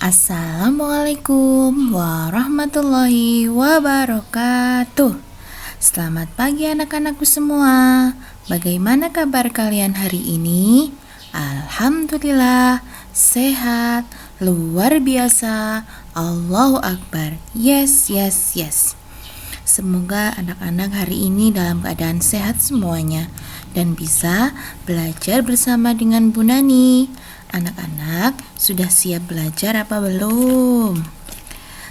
Assalamualaikum warahmatullahi wabarakatuh. Selamat pagi anak-anakku semua. Bagaimana kabar kalian hari ini? Alhamdulillah, sehat, luar biasa. Allahu Akbar. Yes. Semoga anak-anak hari ini dalam keadaan sehat semuanya dan bisa belajar bersama dengan Bu Nani. Anak-anak sudah siap belajar apa belum?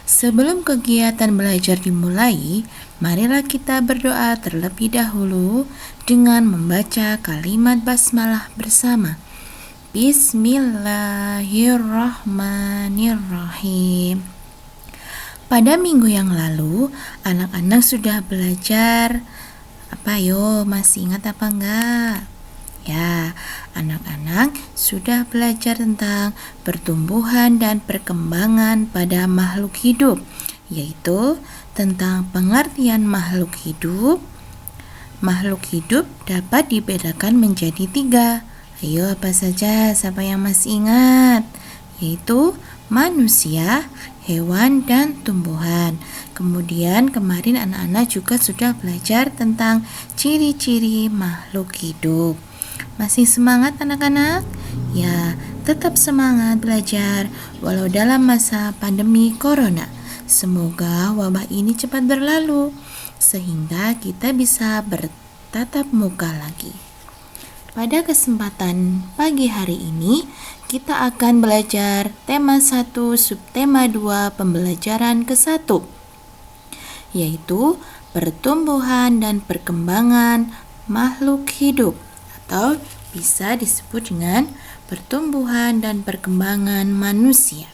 Sebelum kegiatan belajar dimulai, marilah kita berdoa terlebih dahulu dengan membaca kalimat basmalah bersama. Bismillahirrahmanirrahim. Pada minggu yang lalu, anak-anak sudah belajar apa yo? Masih ingat apa enggak? Ya, anak-anak sudah belajar tentang pertumbuhan dan perkembangan pada makhluk hidup, yaitu tentang pengertian makhluk hidup. Makhluk hidup dapat dibedakan menjadi 3. Ayo, apa saja? Siapa yang masih ingat? Yaitu manusia, hewan, dan tumbuhan. Kemudian kemarin anak-anak juga sudah belajar tentang ciri-ciri makhluk hidup. Masih semangat anak-anak? Ya, tetap semangat belajar walau dalam masa pandemi corona. Semoga wabah ini cepat berlalu sehingga kita bisa bertatap muka lagi. Pada kesempatan pagi hari ini, kita akan belajar tema 1 subtema 2 pembelajaran ke-1, yaitu pertumbuhan dan perkembangan makhluk hidup, atau bisa disebut dengan pertumbuhan dan perkembangan manusia.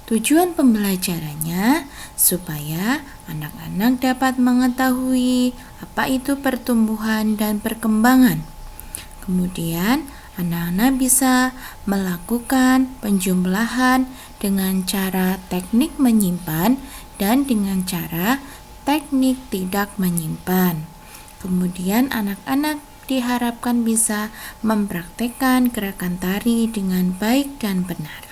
Tujuan pembelajarannya supaya anak-anak dapat mengetahui apa itu pertumbuhan dan perkembangan. Kemudian anak-anak bisa melakukan penjumlahan dengan cara teknik menyimpan dan dengan cara teknik tidak menyimpan. Kemudian anak-anak diharapkan bisa mempraktekkan gerakan tari dengan baik dan benar.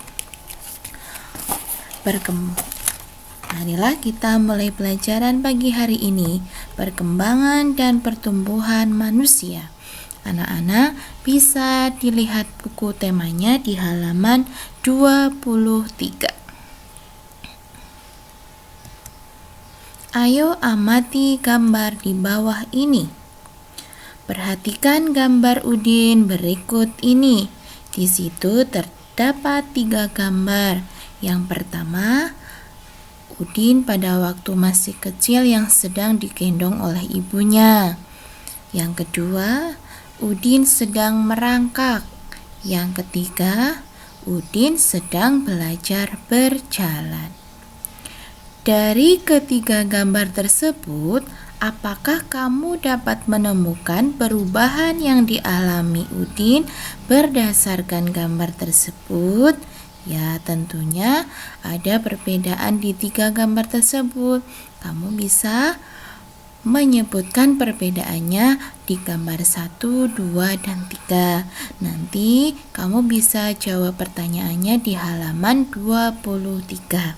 Marilah kita mulai pelajaran pagi hari ini, perkembangan dan pertumbuhan manusia. Anak-anak bisa dilihat buku temanya di halaman 23. Ayo amati gambar di bawah ini. Perhatikan gambar Udin berikut ini. Di situ terdapat 3 gambar. Yang pertama, Udin pada waktu masih kecil yang sedang digendong oleh ibunya. Yang kedua, Udin sedang merangkak. Yang ketiga, Udin sedang belajar berjalan. Dari ketiga gambar tersebut, apakah kamu dapat menemukan perubahan yang dialami Udin berdasarkan gambar tersebut? Ya, tentunya ada perbedaan di 3 gambar tersebut. Kamu bisa menyebutkan perbedaannya di gambar 1, 2, dan 3. Nanti kamu bisa jawab pertanyaannya di halaman 23.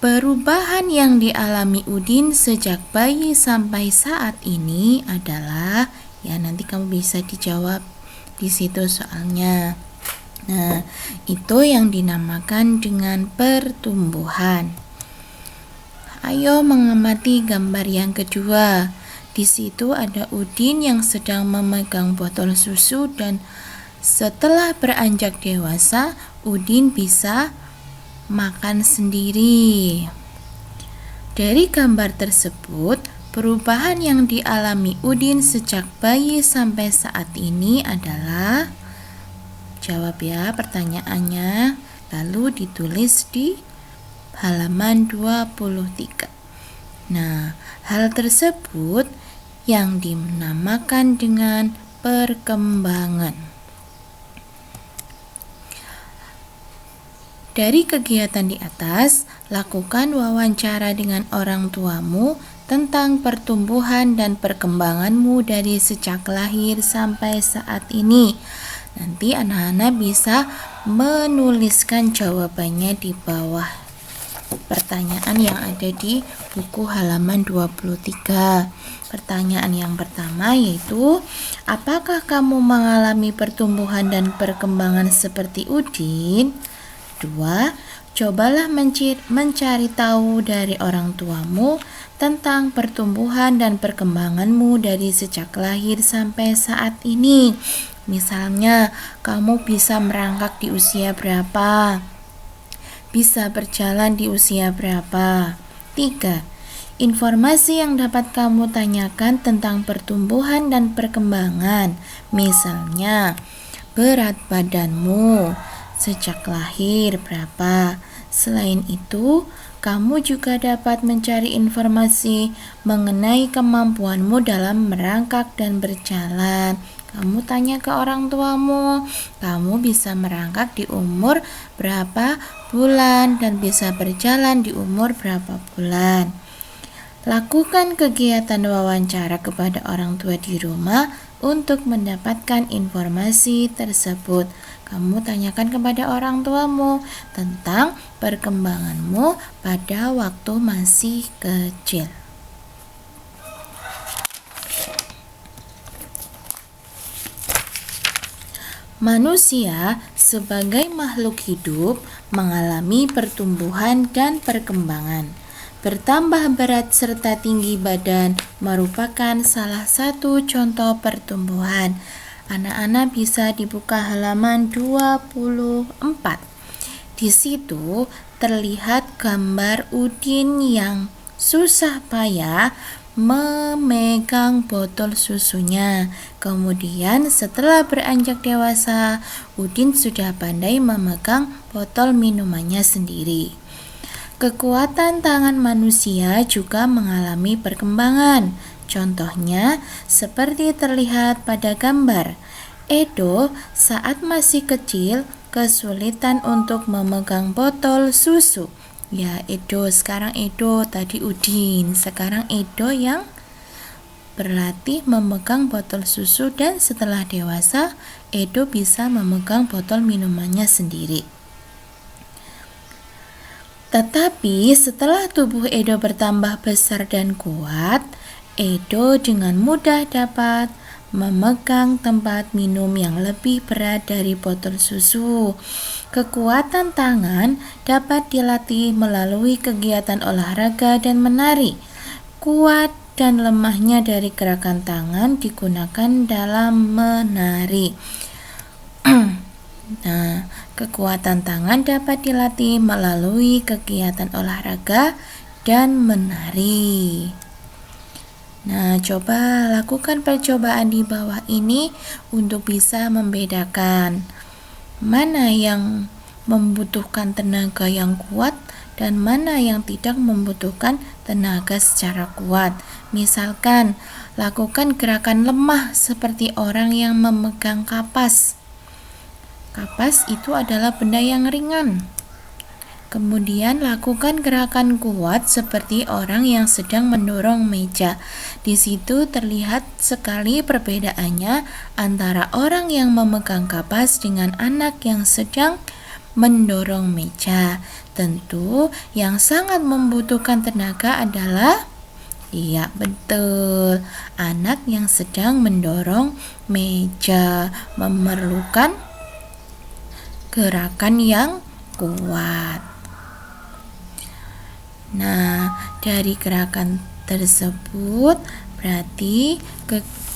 Perubahan yang dialami Udin sejak bayi sampai saat ini adalah, ya nanti kamu bisa dijawab di situ soalnya. Nah, itu yang dinamakan dengan pertumbuhan. Ayo mengamati gambar yang kedua. Di situ ada Udin yang sedang memegang botol susu dan setelah beranjak dewasa, Udin bisa makan sendiri. Dari gambar tersebut, perubahan yang dialami Udin sejak bayi sampai saat ini adalah, jawab ya pertanyaannya, lalu ditulis di halaman 23. Nah, hal tersebut yang dinamakan dengan perkembangan. Dari kegiatan di atas, lakukan wawancara dengan orang tuamu tentang pertumbuhan dan perkembanganmu dari sejak lahir sampai saat ini. Nanti anak-anak bisa menuliskan jawabannya di bawah pertanyaan yang ada di buku halaman 23. Pertanyaan yang pertama yaitu, apakah kamu mengalami pertumbuhan dan perkembangan seperti Udin? 2. Cobalah mencari tahu dari orang tuamu tentang pertumbuhan dan perkembanganmu dari sejak lahir sampai saat ini. Misalnya, kamu bisa merangkak di usia berapa? Bisa berjalan di usia berapa? 3. Informasi yang dapat kamu tanyakan tentang pertumbuhan dan perkembangan. Misalnya, berat badanmu sejak lahir berapa? Selain itu, kamu juga dapat mencari informasi mengenai kemampuanmu dalam merangkak dan berjalan. Kamu tanya ke orang tuamu, kamu bisa merangkak di umur berapa bulan dan bisa berjalan di umur berapa bulan. Lakukan kegiatan wawancara kepada orang tua di rumah untuk mendapatkan informasi tersebut. Kamu tanyakan kepada orang tuamu tentang perkembanganmu pada waktu masih kecil. Manusia sebagai makhluk hidup mengalami pertumbuhan dan perkembangan. Bertambah berat serta tinggi badan merupakan salah satu contoh pertumbuhan. Anak-anak bisa dibuka halaman 24. Di situ terlihat gambar Udin yang susah payah memegang botol susunya. Kemudian setelah beranjak dewasa, Udin sudah pandai memegang botol minumannya sendiri. Kekuatan tangan manusia juga mengalami perkembangan. Contohnya seperti terlihat pada gambar. Edo saat masih kecil kesulitan untuk memegang botol susu. Ya, Edo, sekarang Edo, tadi Udin, sekarang Edo yang berlatih memegang botol susu dan setelah dewasa, Edo bisa memegang botol minumannya sendiri. Tetapi setelah tubuh Edo bertambah besar dan kuat, Edo dengan mudah dapat memegang tempat minum yang lebih berat dari botol susu. Kekuatan tangan dapat dilatih melalui kegiatan olahraga dan menari. Kuat dan lemahnya dari gerakan tangan digunakan dalam menari. Nah, kekuatan tangan dapat dilatih melalui kegiatan olahraga dan menari. Nah, coba lakukan percobaan di bawah ini untuk bisa membedakan mana yang membutuhkan tenaga yang kuat dan mana yang tidak membutuhkan tenaga secara kuat. Misalkan, lakukan gerakan lemah seperti orang yang memegang kapas. Kapas itu adalah benda yang ringan. Kemudian lakukan gerakan kuat seperti orang yang sedang mendorong meja. Di situ terlihat sekali perbedaannya antara orang yang memegang kapas dengan anak yang sedang mendorong meja. Tentu yang sangat membutuhkan tenaga adalah, iya betul, anak yang sedang mendorong meja memerlukan gerakan yang kuat. Nah, dari gerakan tersebut berarti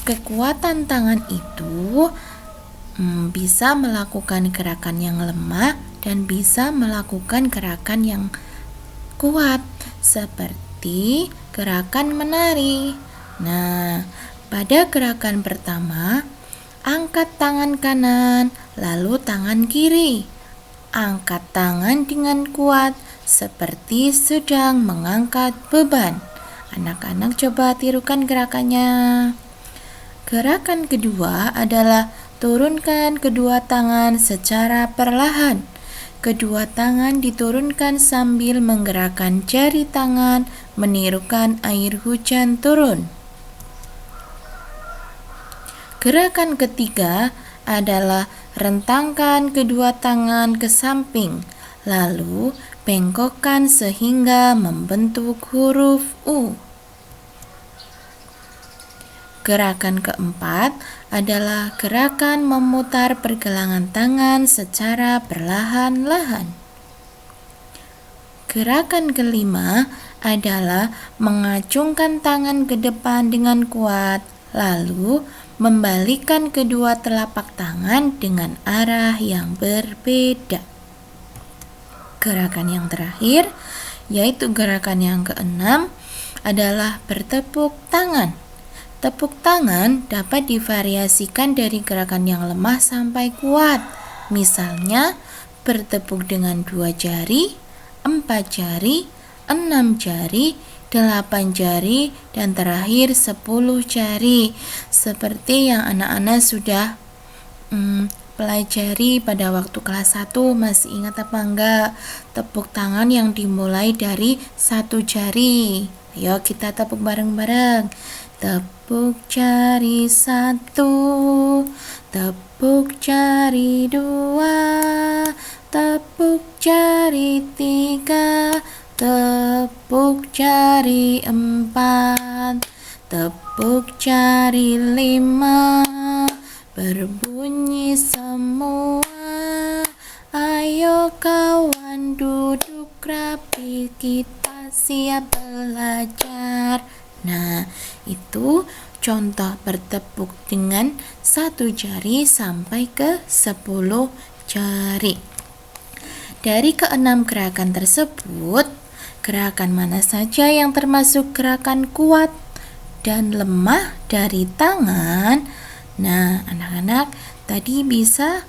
kekuatan tangan itu bisa melakukan gerakan yang lemah dan bisa melakukan gerakan yang kuat seperti gerakan menari. Nah, pada gerakan pertama, angkat tangan kanan, lalu tangan kiri. Angkat tangan dengan kuat seperti sedang mengangkat beban. Anak-anak coba tirukan gerakannya. Gerakan kedua adalah turunkan kedua tangan secara perlahan. Kedua tangan diturunkan sambil menggerakkan jari tangan, menirukan air hujan turun. Gerakan ketiga adalah rentangkan kedua tangan ke samping, lalu bengkokkan sehingga membentuk huruf U. Gerakan keempat adalah gerakan memutar pergelangan tangan secara perlahan-lahan. Gerakan kelima adalah mengacungkan tangan ke depan dengan kuat, lalu membalikkan kedua telapak tangan dengan arah yang berbeda. Gerakan yang terakhir, yaitu gerakan yang keenam, adalah bertepuk tangan. Tepuk tangan dapat divariasikan dari gerakan yang lemah sampai kuat. Misalnya, bertepuk dengan 2 jari, 4 jari, 6 jari, 8 jari, dan terakhir 10 jari. Seperti yang anak-anak sudah pelajari pada waktu kelas 1, masih ingat apa enggak? Tepuk tangan yang dimulai dari 1 jari. Ayo kita tepuk bareng-bareng. Tepuk jari 1, tepuk jari 2, tepuk jari 3, tepuk jari 4, tepuk jari 5, berbunyi semua. Ayo kawan duduk rapi, kita siap belajar. Nah, itu contoh bertepuk dengan 1 jari sampai ke 10 jari. Dari keenam gerakan tersebut, gerakan mana saja yang termasuk gerakan kuat dan lemah dari tangan? Nah, anak-anak tadi bisa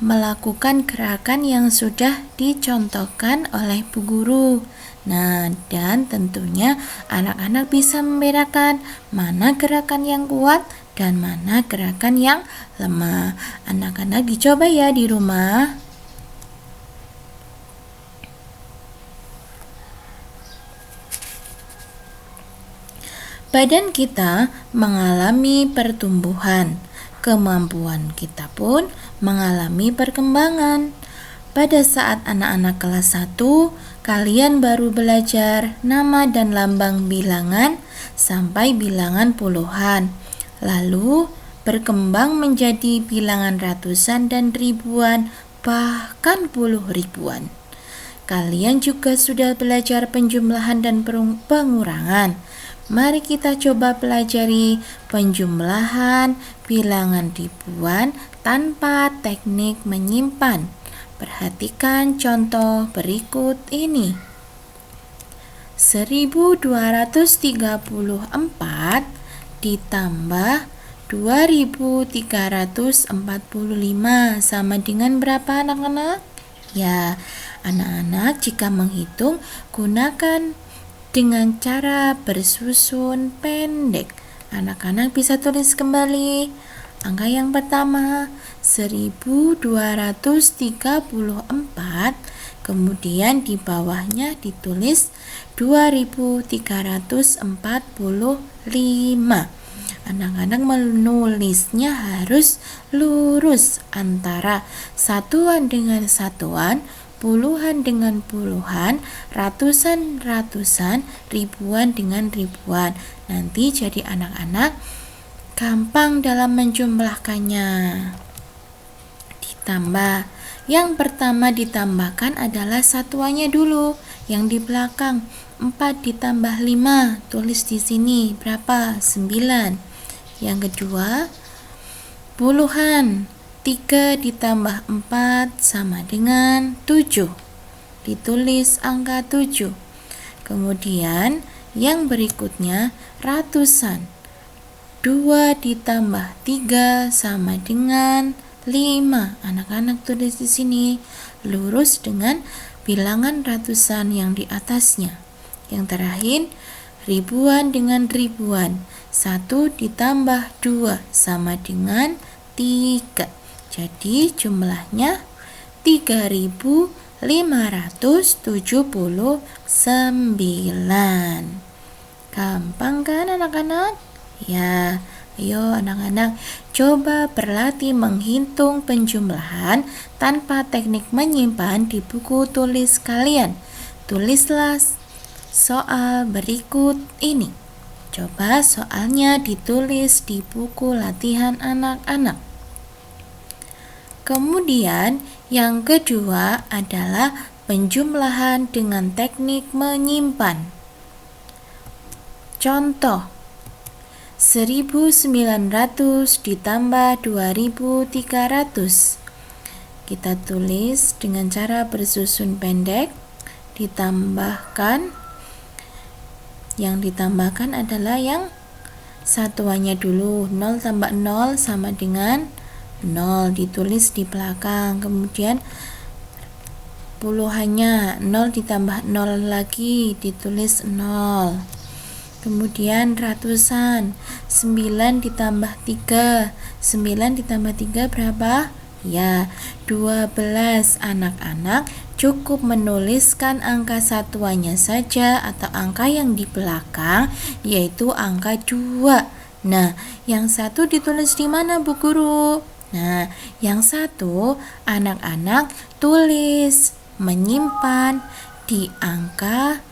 melakukan gerakan yang sudah dicontohkan oleh Bu Guru. Nah, dan tentunya anak-anak bisa membedakan mana gerakan yang kuat dan mana gerakan yang lemah. Anak-anak dicoba ya di rumah. Badan kita mengalami pertumbuhan, kemampuan kita pun mengalami perkembangan. Pada saat anak-anak kelas 1, kalian baru belajar nama dan lambang bilangan sampai bilangan puluhan. Lalu berkembang menjadi bilangan ratusan dan ribuan, bahkan puluh ribuan. Kalian juga sudah belajar penjumlahan dan pengurangan. Mari kita coba pelajari penjumlahan bilangan ribuan tanpa teknik menyimpan. Perhatikan contoh berikut ini. 1234 ditambah 2345 sama dengan berapa anak-anak? Ya, anak-anak jika menghitung gunakan dengan cara bersusun pendek. Anak-anak bisa tulis kembali. Angka yang pertama 1234, kemudian di bawahnya ditulis 2345. Anak-anak menulisnya harus lurus antara satuan dengan satuan, puluhan dengan puluhan, ratusan ribuan dengan ribuan. Nanti jadi anak-anak gampang dalam menjumlahkannya. Ditambah, yang pertama ditambahkan adalah satuannya dulu, yang di belakang. 4 ditambah 5, tulis di sini berapa? 9. Yang kedua, puluhan. 3 ditambah 4 sama dengan 7. Ditulis angka 7. Kemudian yang berikutnya ratusan. 2 ditambah 3 sama dengan 5. Anak-anak tulis di sini lurus dengan bilangan ratusan yang di atasnya. Yang terakhir, ribuan dengan ribuan. 1 ditambah 2 sama dengan 3. Jadi jumlahnya 3579. Gampang kan anak-anak? Ya, Ayo anak-anak, coba berlatih menghitung penjumlahan tanpa teknik menyimpan di buku tulis kalian. Tulislah soal berikut ini. Coba soalnya ditulis di buku latihan anak-anak. Kemudian yang kedua adalah penjumlahan dengan teknik menyimpan. Contoh, 1900 ditambah 2300. Kita tulis dengan cara bersusun pendek, ditambahkan. Yang ditambahkan adalah yang satuannya dulu. 0 tambah 0 sama dengan 0, ditulis di belakang. Kemudian puluhannya 0 ditambah 0 lagi, ditulis 0. Kemudian ratusan, 9 ditambah 3. 9 ditambah 3 berapa? Ya, 12. Anak-anak cukup menuliskan angka satuannya saja atau angka yang di belakang, yaitu angka 2. Nah, yang satu ditulis di mana, Bu Guru? Nah, yang satu anak-anak tulis menyimpan di angka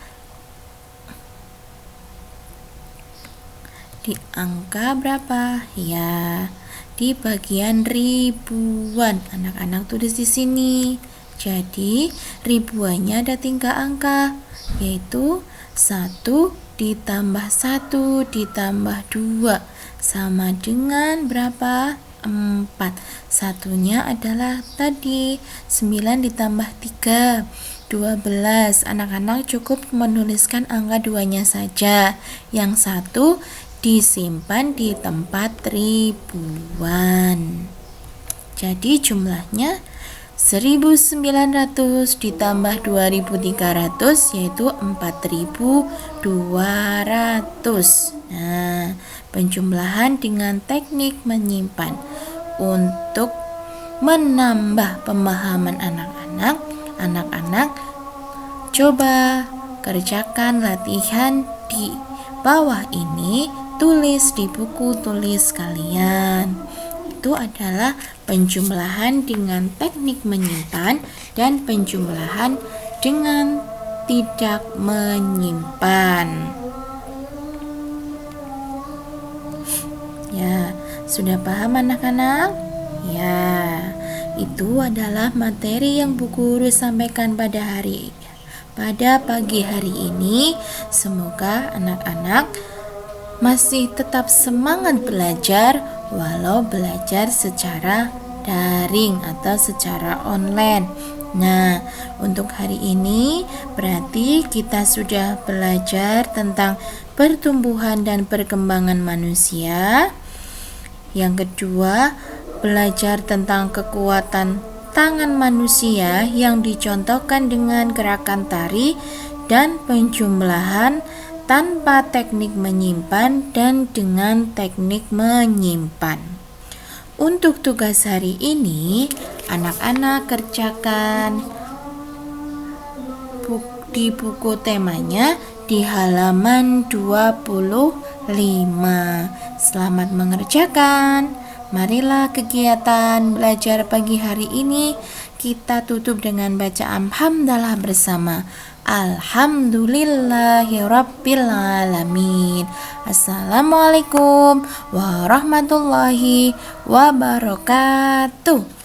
berapa? Ya, di bagian ribuan. Anak-anak tulis di sini. Jadi, ribuannya ada 3 angka, yaitu 1 ditambah 1 ditambah 2 sama dengan berapa? 4. Satunya adalah tadi 9 ditambah 3, 12. Anak-anak cukup menuliskan angka 2-nya saja. Yang satu disimpan di tempat ribuan. Jadi jumlahnya 1900 ditambah 2300 yaitu 4200. Nah, penjumlahan dengan teknik menyimpan. Untuk menambah pemahaman anak-anak coba kerjakan latihan di bawah ini, tulis di buku tulis kalian. Itu adalah penjumlahan dengan teknik menyimpan dan penjumlahan dengan tidak menyimpan. Ya, sudah paham anak-anak? Ya, itu adalah materi yang Bu Guru sampaikan pada pagi hari ini. Semoga anak-anak masih tetap semangat belajar walau belajar secara daring atau secara online. Nah, untuk hari ini berarti kita sudah belajar tentang pertumbuhan dan perkembangan manusia. Yang kedua, belajar tentang kekuatan tangan manusia yang dicontohkan dengan gerakan tari dan penjumlahan tanpa teknik menyimpan dan dengan teknik menyimpan. Untuk tugas hari ini, anak-anak kerjakan di buku temanya di halaman 25. Selamat mengerjakan. Marilah kegiatan belajar pagi hari ini kita tutup dengan bacaan hamdalah bersama. Alhamdulillahirabbil alamin. Assalamualaikum warahmatullahi wabarakatuh.